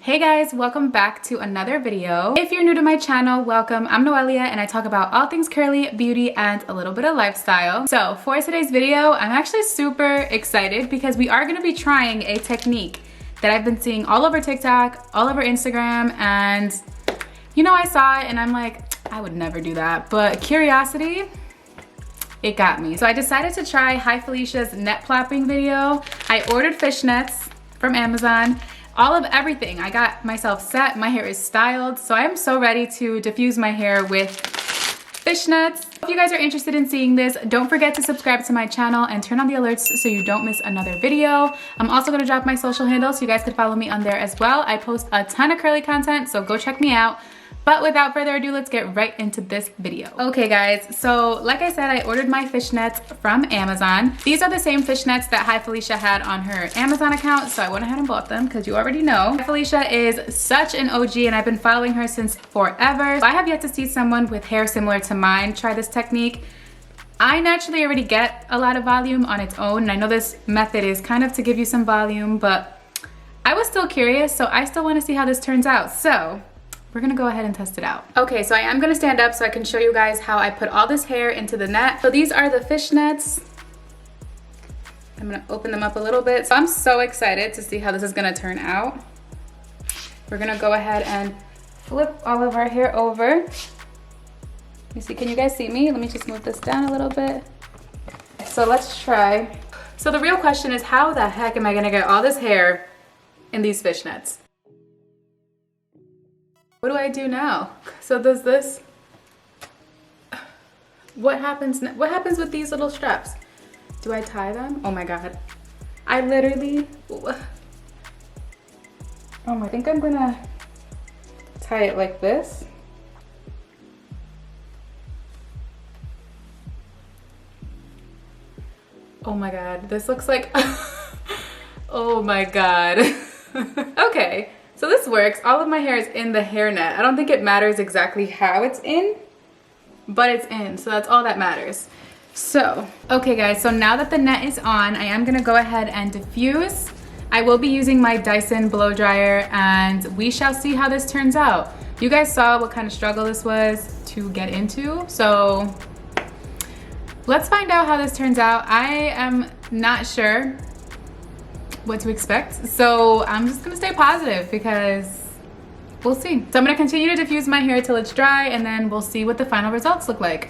Hey guys, welcome back to another video. If you're new to my channel, welcome. I'm Noelia and I talk about all things curly, beauty, and a little bit of lifestyle. So for today's video, I'm actually super excited because we are gonna be trying a technique that I've been seeing all over TikTok, all over Instagram, and you know, I saw it and I'm like, I would never do that, but curiosity, it got me. So I decided to try Hi Felicia's net plopping video. I ordered fishnets from Amazon. All of everything. I got myself set, my hair is styled, so I'm so ready to diffuse my hair with fishnets. If you guys are interested in seeing this, don't forget to subscribe to my channel and turn on the alerts so you don't miss another video. I'm also gonna drop my social handles so you guys could follow me on there as well. I post a ton of curly content, so go check me out. But without further ado, let's get right into this video. Okay guys, so like I said, I ordered my fishnets from Amazon. These are the same fishnets that Hi Felicia had on her Amazon account, so I went ahead and bought them because you already know. Hi Felicia is such an OG and I've been following her since forever. I have yet to see someone with hair similar to mine try this technique. I naturally already get a lot of volume on its own, and I know this method is kind of to give you some volume, but I was still curious, so I still want to see how this turns out. So we're gonna go ahead and test it out. Okay, so I am gonna stand up so I can show you guys how I put all this hair into the net. So these are the fishnets. I'm gonna open them up a little bit. So I'm so excited to see how this is gonna turn out. We're gonna go ahead and flip all of our hair over. You see, can you guys see me? Let me just move this down a little bit. So let's try. So the real question is, how the heck am I gonna get all this hair in these fishnets? What do I do now? So does this, what happens with these little straps? Do I tie them? Oh my God. I literally, I think I'm gonna tie it like this. Oh my God, this looks like, oh my God. Okay. So this works. All of my hair is in the hairnet. I don't think it matters exactly how it's in, but it's in, so that's all that matters. So, okay guys, so now that the net is on, I am gonna go ahead and diffuse. I will be using my Dyson blow dryer and we shall see how this turns out. You guys saw what kind of struggle this was to get into, so let's find out how this turns out. I am not sure what to expect, so I'm just gonna stay positive because we'll see. So I'm gonna continue to diffuse my hair till it's dry and then we'll see what the final results look like.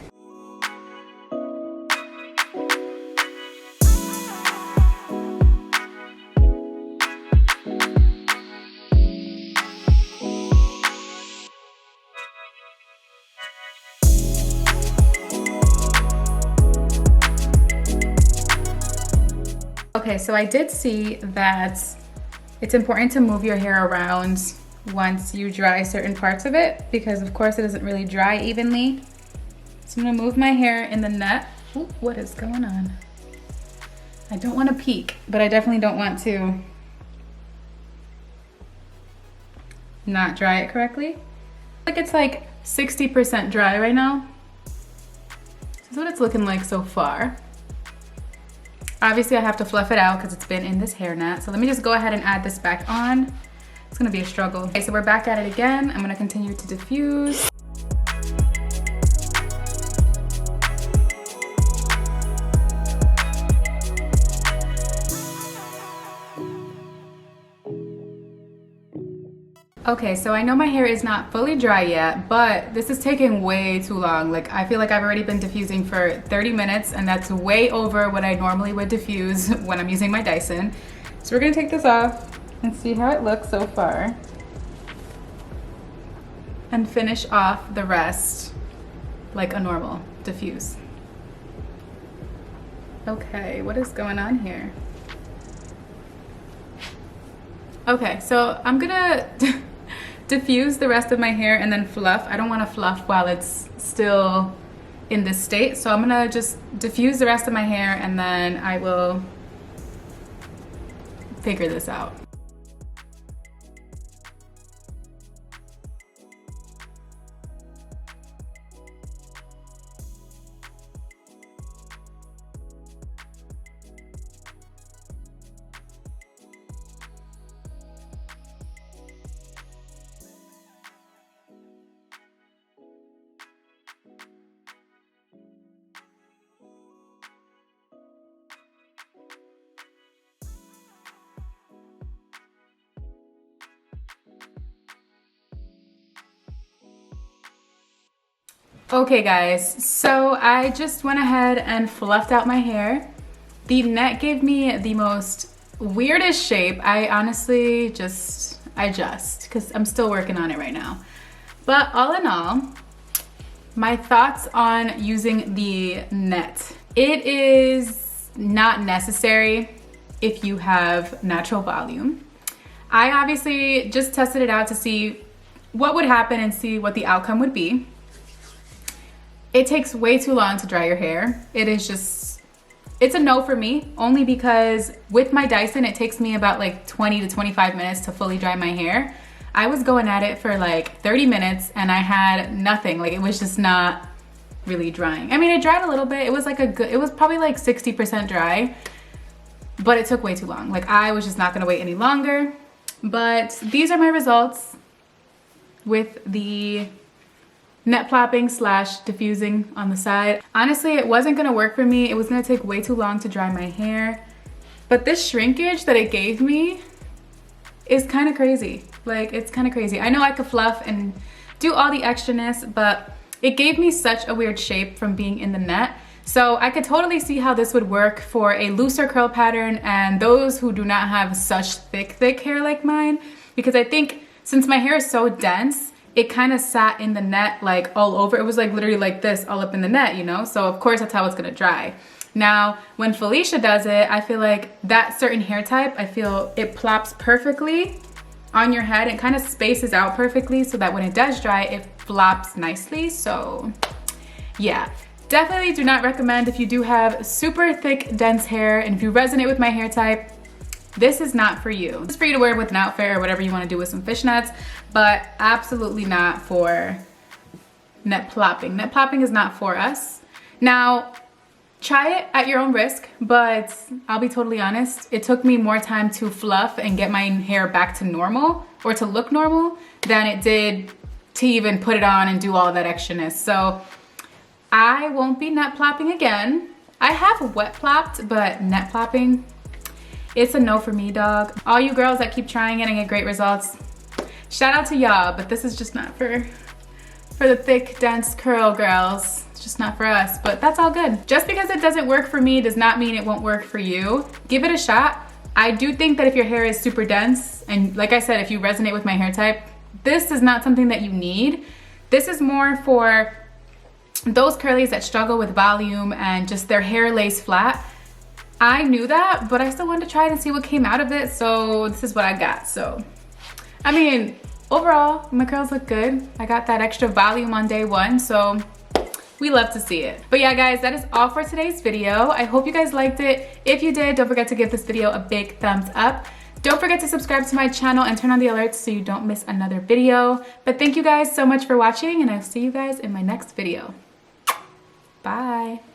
Okay, so I did see that it's important to move your hair around once you dry certain parts of it because of course it doesn't really dry evenly. So I'm gonna move my hair in the net. Ooh, what is going on? I don't want to peek, but I definitely don't want to not dry it correctly. Like it's like 60% dry right now. This is what it's looking like so far. Obviously I have to fluff it out because it's been in this hairnet. So let me just go ahead and add this back on. It's gonna be a struggle. Okay, so we're back at it again. I'm gonna continue to diffuse. Okay, so I know my hair is not fully dry yet, but this is taking way too long. Like, I feel like I've already been diffusing for 30 minutes and that's way over what I normally would diffuse when I'm using my Dyson. So we're gonna take this off and see how it looks so far and finish off the rest like a normal diffuse. Okay, what is going on here? Okay, so I'm gonna diffuse the rest of my hair and then fluff. I don't want to fluff while it's still in this state, so I'm gonna just diffuse the rest of my hair and then I will figure this out. Okay guys, so I just went ahead and fluffed out my hair. The net gave me the most weirdest shape. I honestly just, because I'm still working on it right now. But all in all, my thoughts on using the net. It is not necessary if you have natural volume. I obviously just tested it out to see what would happen and see what the outcome would be. It takes way too long to dry your hair. It's a no for me, only because with my Dyson, it takes me about like 20 to 25 minutes to fully dry my hair. I was going at it for like 30 minutes and I had nothing. Like, it was just not really drying. I mean, it dried a little bit. It was probably like 60% dry, but it took way too long. Like, I was just not gonna wait any longer. But these are my results with the net plopping / diffusing on the side. Honestly, it wasn't gonna work for me. It was gonna take way too long to dry my hair. But this shrinkage that it gave me is kind of crazy. Like, it's kind of crazy. I know I could fluff and do all the extraness, but it gave me such a weird shape from being in the net. So I could totally see how this would work for a looser curl pattern and those who do not have such thick hair like mine. Because I think since my hair is so dense, it kind of sat in the net like all over. It was like literally like this all up in the net, you know? So of course that's how it's gonna dry. Now, when Felicia does it, I feel like that certain hair type, I feel it plops perfectly on your head. It kind of spaces out perfectly so that when it does dry, it flops nicely. So yeah, definitely do not recommend if you do have super thick, dense hair and if you resonate with my hair type, this is not for you. It's for you to wear with an outfit or whatever you want to do with some fishnets, but absolutely not for net plopping. Net plopping is not for us. Now, try it at your own risk, but I'll be totally honest, it took me more time to fluff and get my hair back to normal or to look normal than it did to even put it on and do all that extraness. So I won't be net plopping again. I have wet plopped, but net plopping, it's a no for me, dog. All you girls that keep trying it and get great results, shout out to y'all, but this is just not for the thick, dense curl girls. It's just not for us, but that's all good. Just because it doesn't work for me does not mean it won't work for you. Give it a shot. I do think that if your hair is super dense, and like I said, if you resonate with my hair type, this is not something that you need. This is more for those curlies that struggle with volume and just their hair lays flat. I knew that, but I still wanted to try it and see what came out of it, so this is what I got. So, I mean, overall, my curls look good. I got that extra volume on day one, so we love to see it. But yeah, guys, that is all for today's video. I hope you guys liked it. If you did, don't forget to give this video a big thumbs up. Don't forget to subscribe to my channel and turn on the alerts so you don't miss another video. But thank you guys so much for watching, and I'll see you guys in my next video. Bye.